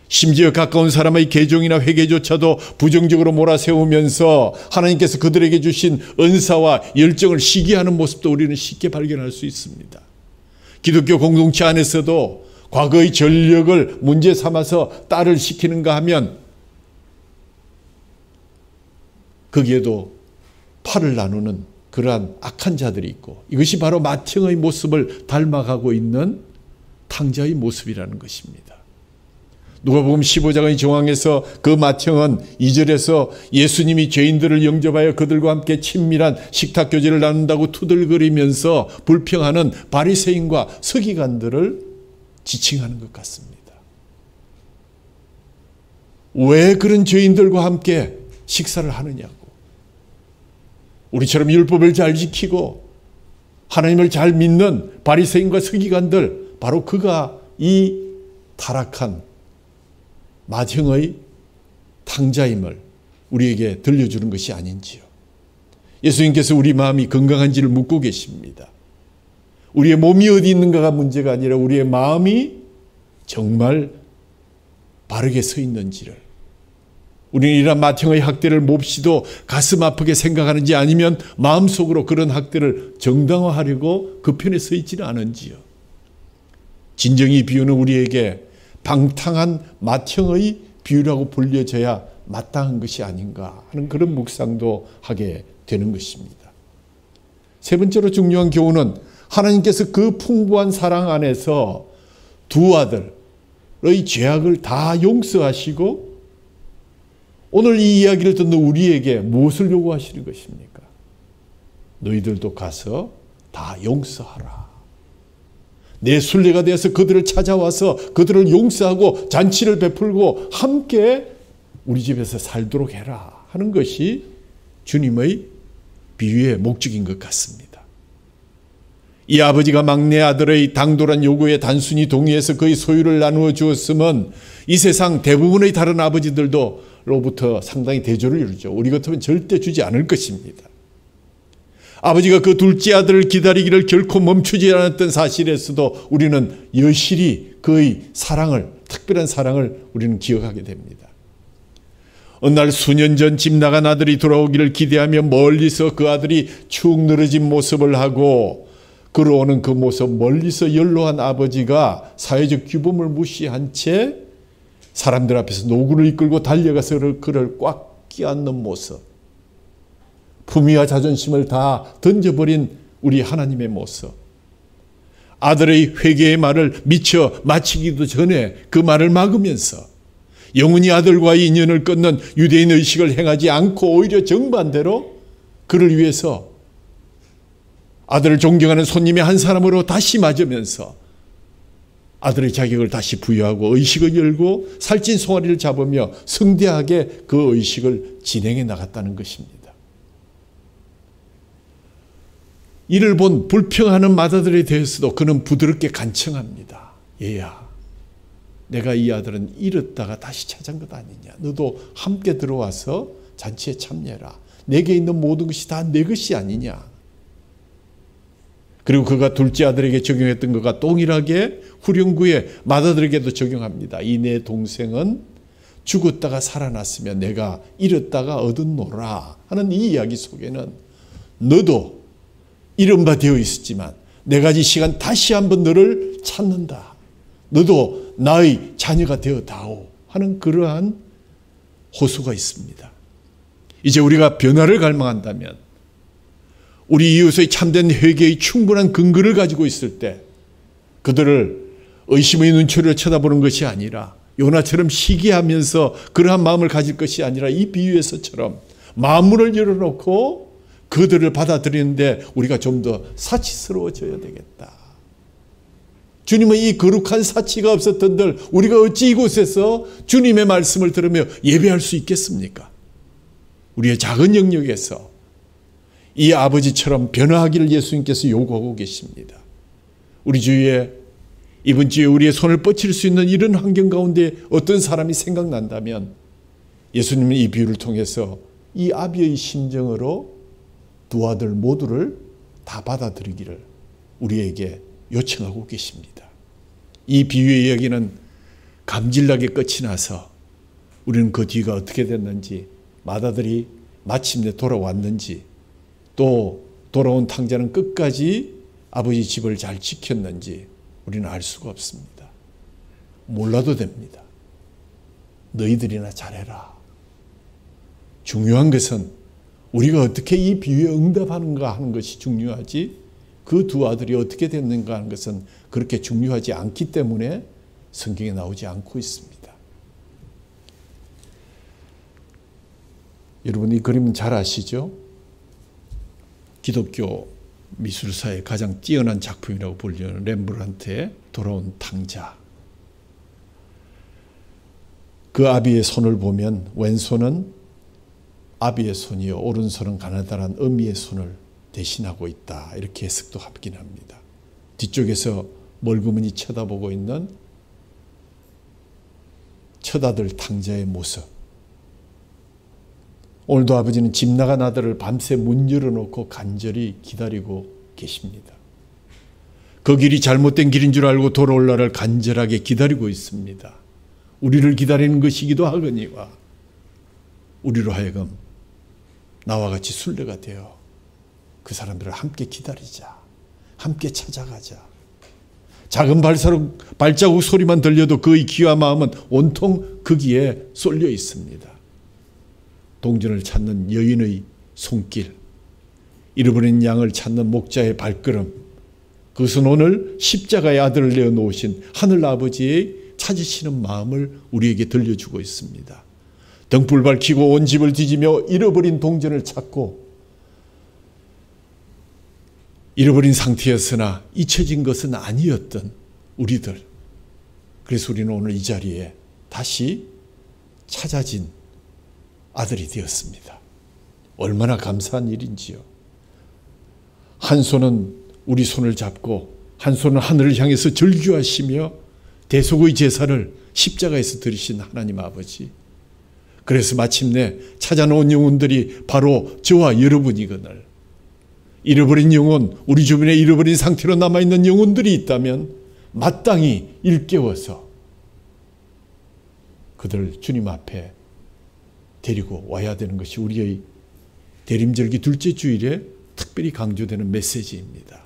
심지어 가까운 사람의 개종이나 회개조차도 부정적으로 몰아세우면서 하나님께서 그들에게 주신 은사와 열정을 시기하는 모습도 우리는 쉽게 발견할 수 있습니다. 기독교 공동체 안에서도 과거의 전력을 문제 삼아서 딸을 시키는가 하면 거기에도 팔을 나누는 그러한 악한 자들이 있고 이것이 바로 맏형의 모습을 닮아가고 있는 탕자의 모습이라는 것입니다. 누가복음 15장의 정황에서 그 맏형은 2절에서 예수님이 죄인들을 영접하여 그들과 함께 친밀한 식탁 교제를 나눈다고 투덜거리면서 불평하는 바리새인과 서기관들을 지칭하는 것 같습니다. 왜 그런 죄인들과 함께 식사를 하느냐고. 우리처럼 율법을 잘 지키고 하나님을 잘 믿는 바리새인과 서기관들, 바로 그가 이 타락한 맏형의 탕자임을 우리에게 들려주는 것이 아닌지요. 예수님께서 우리 마음이 건강한지를 묻고 계십니다. 우리의 몸이 어디 있는가가 문제가 아니라 우리의 마음이 정말 바르게 서 있는지를, 우리는 이런 맏형의 학대를 몹시도 가슴 아프게 생각하는지 아니면 마음속으로 그런 학대를 정당화하려고 그 편에 서 있지는 않은지요. 진정이 비유는 우리에게 방탕한 맏형의 비유라고 불려져야 마땅한 것이 아닌가 하는 그런 묵상도 하게 되는 것입니다. 세 번째로 중요한 교훈은 하나님께서 그 풍부한 사랑 안에서 두 아들의 죄악을 다 용서하시고 오늘 이 이야기를 듣는 우리에게 무엇을 요구하시는 것입니까? 너희들도 가서 다 용서하라. 내 순례가 되어서 그들을 찾아와서 그들을 용서하고 잔치를 베풀고 함께 우리 집에서 살도록 해라 하는 것이 주님의 비유의 목적인 것 같습니다. 이 아버지가 막내 아들의 당돌한 요구에 단순히 동의해서 그의 소유를 나누어 주었으면 이 세상 대부분의 다른 아버지들로부터 상당히 대조를 이루죠. 우리 같으면 절대 주지 않을 것입니다. 아버지가 그 둘째 아들을 기다리기를 결코 멈추지 않았던 사실에서도 우리는 여실히 그의 사랑을, 특별한 사랑을 우리는 기억하게 됩니다. 어느 날 수년 전 집 나간 아들이 돌아오기를 기대하며 멀리서 그 아들이 축 늘어진 모습을 하고 걸어오는 그 모습, 멀리서 연로한 아버지가 사회적 규범을 무시한 채 사람들 앞에서 노구를 이끌고 달려가서 그를 꽉 끼안는 모습, 품위와 자존심을 다 던져버린 우리 하나님의 모습, 아들의 회개의 말을 미처 마치기도 전에 그 말을 막으면서 영원히 아들과의 인연을 끊는 유대인 의식을 행하지 않고 오히려 정반대로 그를 위해서 아들을 존경하는 손님의 한 사람으로 다시 맞으면서 아들의 자격을 다시 부여하고 의식을 열고 살찐 송아리를 잡으며 성대하게 그 의식을 진행해 나갔다는 것입니다. 이를 본 불평하는 맏아들에 대해서도 그는 부드럽게 간청합니다. 얘야, 내가 이 아들은 잃었다가 다시 찾은 것 아니냐. 너도 함께 들어와서 잔치에 참여해라. 내게 있는 모든 것이 다 내 것이 아니냐. 그리고 그가 둘째 아들에게 적용했던 것과 동일하게 후령구의 맏아들에게도 적용합니다. 이 내 동생은 죽었다가 살아났으며 내가 잃었다가 얻었노라 하는 이 이야기 속에는 너도 이런 바 되어 있었지만 내가 이 시간 다시 한번 너를 찾는다. 너도 나의 자녀가 되어다오 하는 그러한 호소가 있습니다. 이제 우리가 변화를 갈망한다면 우리 이웃의 참된 회개의 충분한 근거를 가지고 있을 때 그들을 의심의 눈초리로 쳐다보는 것이 아니라 요나처럼 시기하면서 그러한 마음을 가질 것이 아니라 이 비유에서처럼 마음문을 열어놓고 그들을 받아들이는데 우리가 좀 더 사치스러워져야 되겠다. 주님의 이 거룩한 사치가 없었던들 우리가 어찌 이곳에서 주님의 말씀을 들으며 예배할 수 있겠습니까? 우리의 작은 영역에서 이 아버지처럼 변화하기를 예수님께서 요구하고 계십니다. 우리 주위에 이번 주에 우리의 손을 뻗칠 수 있는 이런 환경 가운데 어떤 사람이 생각난다면 예수님은 이 비유를 통해서 이 아비의 심정으로 두 아들 모두를 다 받아들이기를 우리에게 요청하고 계십니다. 이 비유의 이야기는 감질나게 끝이 나서 우리는 그 뒤가 어떻게 됐는지, 맏아들이 마침내 돌아왔는지, 또 돌아온 탕자는 끝까지 아버지 집을 잘 지켰는지 우리는 알 수가 없습니다. 몰라도 됩니다. 너희들이나 잘해라. 중요한 것은 우리가 어떻게 이 비유에 응답하는가 하는 것이 중요하지, 그 두 아들이 어떻게 됐는가 하는 것은 그렇게 중요하지 않기 때문에 성경에 나오지 않고 있습니다. 여러분, 이 그림은 잘 아시죠? 기독교 미술사의 가장 뛰어난 작품이라고 불리는 렘브란트의 돌아온 탕자. 그 아비의 손을 보면 왼손은 아비의 손이요 오른손은 가나다란 어미의 손을 대신하고 있다. 이렇게 해석도 하긴 합니다. 뒤쪽에서 멀그머니 쳐다보고 있는 첫아들 탕자의 모습. 오늘도 아버지는 집 나간 아들을 밤새 문 열어놓고 간절히 기다리고 계십니다. 그 길이 잘못된 길인 줄 알고 돌아올 날을 간절하게 기다리고 있습니다. 우리를 기다리는 것이기도 하거니와 우리로 하여금 나와 같이 순례가 되어 그 사람들을 함께 기다리자. 함께 찾아가자. 작은 발자국 소리만 들려도 그의 귀와 마음은 온통 거기에 쏠려 있습니다. 동전을 찾는 여인의 손길, 잃어버린 양을 찾는 목자의 발걸음, 그것은 오늘 십자가의 아들을 내어놓으신 하늘 아버지의 찾으시는 마음을 우리에게 들려주고 있습니다. 등불 밝히고 온 집을 뒤지며 잃어버린 동전을 찾고 잃어버린 상태였으나 잊혀진 것은 아니었던 우리들. 그래서 우리는 오늘 이 자리에 다시 찾아진 아들이 되었습니다. 얼마나 감사한 일인지요. 한 손은 우리 손을 잡고 한 손은 하늘을 향해서 절규하시며 대속의 제사를 십자가에서 드리신 하나님 아버지. 그래서 마침내 찾아놓은 영혼들이 바로 저와 여러분이거늘, 잃어버린 영혼, 우리 주변에 잃어버린 상태로 남아있는 영혼들이 있다면 마땅히 일깨워서 그들 주님 앞에 데리고 와야 되는 것이 우리의 대림절기 둘째 주일에 특별히 강조되는 메시지입니다.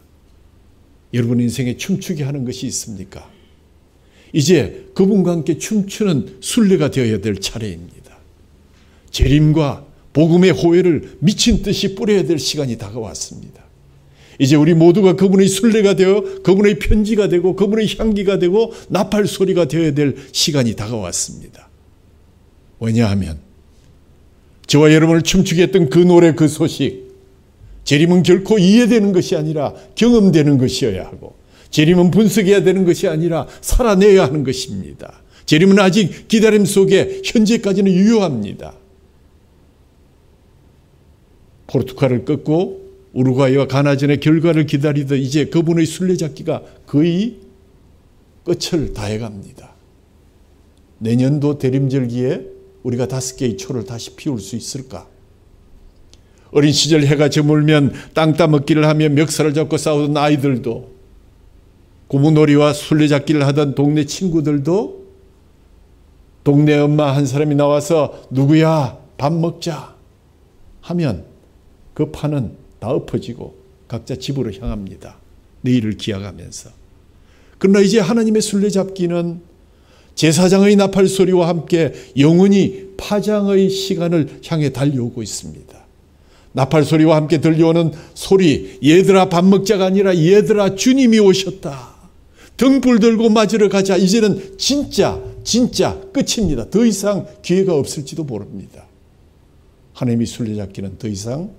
여러분 인생에 춤추게 하는 것이 있습니까? 이제 그분과 함께 춤추는 순례가 되어야 될 차례입니다. 재림과 복음의 호혜를 미친 듯이 뿌려야 될 시간이 다가왔습니다. 이제 우리 모두가 그분의 순례가 되어 그분의 편지가 되고 그분의 향기가 되고 나팔 소리가 되어야 될 시간이 다가왔습니다. 왜냐하면 저와 여러분을 춤추게 했던 그 노래, 그 소식, 재림은 결코 이해되는 것이 아니라 경험되는 것이어야 하고, 재림은 분석해야 되는 것이 아니라 살아내야 하는 것입니다. 재림은 아직 기다림 속에 현재까지는 유효합니다. 포르투갈을 꺾고 우루과이와 가나전의 결과를 기다리듯 이제 그분의 순례잡기가 거의 끝을 다해갑니다. 내년도 대림절기에 우리가 5개의 초를 다시 피울 수 있을까? 어린 시절 해가 저물면 땅 따먹기를 하며 멱살을 잡고 싸우던 아이들도, 고무놀이와 술래잡기를 하던 동네 친구들도 동네 엄마 한 사람이 나와서 누구야 밥 먹자 하면 그 판은 다 엎어지고 각자 집으로 향합니다. 내일을 기약하면서. 그러나 이제 하나님의 술래잡기는 제사장의 나팔 소리와 함께 영원히 파장의 시간을 향해 달려오고 있습니다. 나팔 소리와 함께 들려오는 소리, 얘들아 밥 먹자가 아니라 얘들아 주님이 오셨다. 등불 들고 맞으러 가자. 이제는 진짜 끝입니다. 더 이상 기회가 없을지도 모릅니다. 하나님의 술래잡기는 더 이상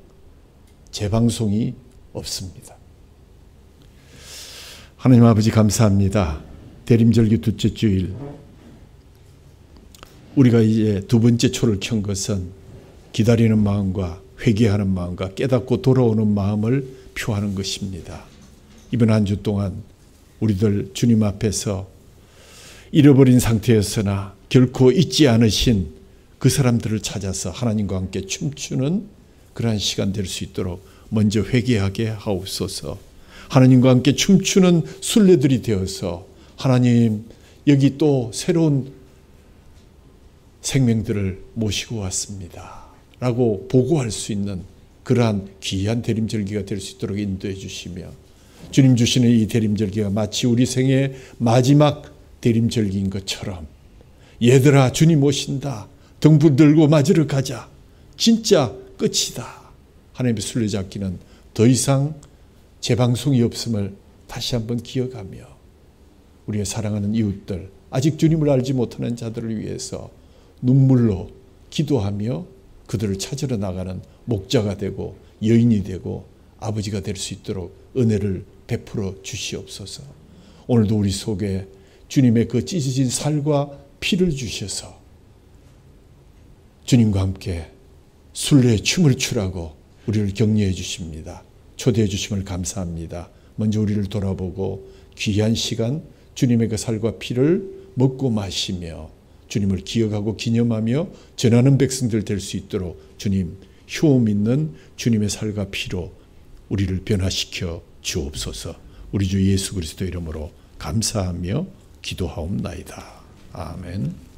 재방송이 없습니다. 하나님 아버지 감사합니다. 대림절기 둘째 주일 우리가 이제 두 번째 초를 켠 것은 기다리는 마음과 회개하는 마음과 깨닫고 돌아오는 마음을 표하는 것입니다. 이번 한 주 동안 우리들 주님 앞에서 잃어버린 상태였으나 결코 잊지 않으신 그 사람들을 찾아서 하나님과 함께 춤추는 그러한 시간 될 수 있도록 먼저 회개하게 하옵소서. 하나님과 함께 춤추는 순례들이 되어서 하나님 여기 또 새로운 생명들을 모시고 왔습니다 라고 보고할 수 있는 그러한 귀한 대림절기가 될 수 있도록 인도해 주시며, 주님 주시는 이 대림절기가 마치 우리 생의 마지막 대림절기인 것처럼 얘들아 주님 오신다. 등불 들고 맞으러 가자. 진짜 끝이다. 하나님의 술래잡기는 더 이상 재방송이 없음을 다시 한번 기억하며 우리의 사랑하는 이웃들, 아직 주님을 알지 못하는 자들을 위해서 눈물로 기도하며 그들을 찾으러 나가는 목자가 되고 여인이 되고 아버지가 될 수 있도록 은혜를 베풀어 주시옵소서. 오늘도 우리 속에 주님의 그 찢어진 살과 피를 주셔서 주님과 함께 순례의 춤을 추라고 우리를 격려해 주십니다. 초대해 주심을 감사합니다. 먼저 우리를 돌아보고 귀한 시간 주님의 그 살과 피를 먹고 마시며 주님을 기억하고 기념하며 전하는 백성들 될 수 있도록 주님 효험 있는 주님의 살과 피로 우리를 변화시켜 주옵소서. 우리 주 예수 그리스도 이름으로 감사하며 기도하옵나이다. 아멘.